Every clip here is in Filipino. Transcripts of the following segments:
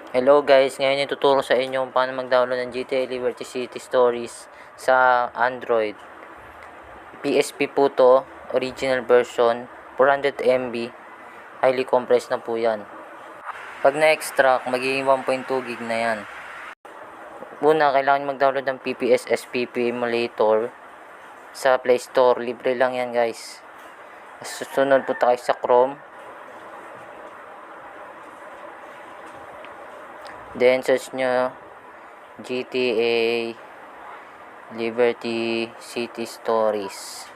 Hello guys, ngayon ituturo sa inyo kung paano mag-download ng GTA Liberty City Stories sa Android. PSP po to, original version, 400 MB, highly compressed na po yan. Pag na-extract, magiging 1.2 gig na yan. Una, kailangan mag-download ng PPS SPP emulator sa Play Store. Libre lang yan guys. Susunod po tayo sa Chrome. Then search nyo GTA Liberty City Stories.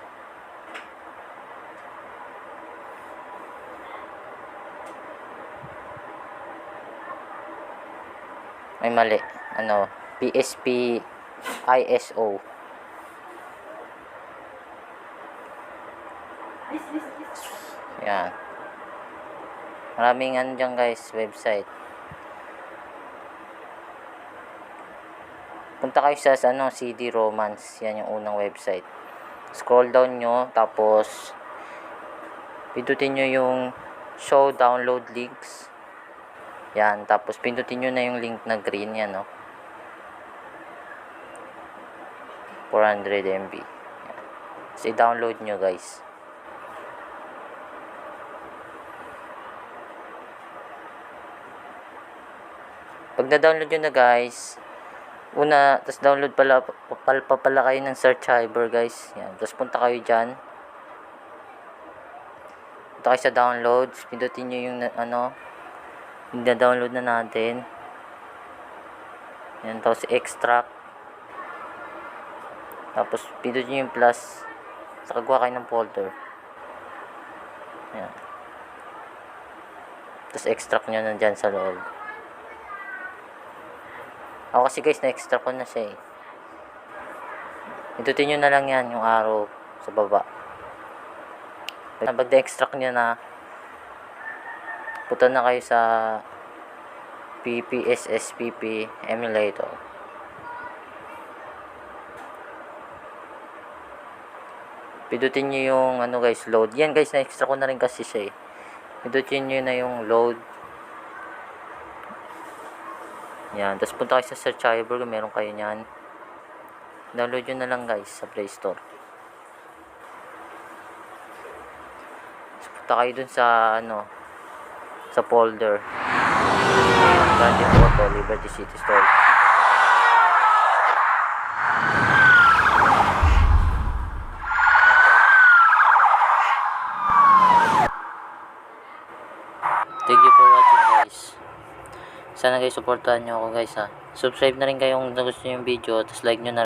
May mali. PSP ISO. Yan. Maraming dyan guys, website. Punta kayo sa CD Romance. Yan yung unang website. Scroll down nyo. Tapos, pindutin nyo yung show download links. Yan. Tapos, pindutin nyo na yung link na green. Yan, 400 MB. Yan. So, i-download nyo, guys. Pag na-download nyo na, guys, una, tapos download pala kayo ng Searchiver guys. Yan. Tapos punta kayo dyan. Punta kayo sa downloads. Pindutin nyo yung yung na-download na natin. Yan. Tapos extract. Tapos pindutin nyo yung plus. Tapos kagawa kayo ng folder. Yan. Tapos extract nyo na dyan sa loob. Ako kasi guys, na-extract ko na siya eh. Pindutin nyo na lang yan, yung arrow sa baba. Pag na-extract nyo na, punta na kayo sa PPS SPP emulator. Pindutin nyo yung guys, load. Yan guys, na-extract ko na rin kasi siya eh. Pindutin nyo na yung load. Yan, tapos punta kayo sa Searchiver kung meron kayo nyan. Download nyo na lang guys sa Play Store. Tapos punta kayo dun sa sa folder. Grand Theft Auto Liberty City Story. Thank you for watching guys. Sana guys, supportahan nyo ako guys ha. Subscribe na rin kayo kung gusto nyo yung video. Tapos like nyo na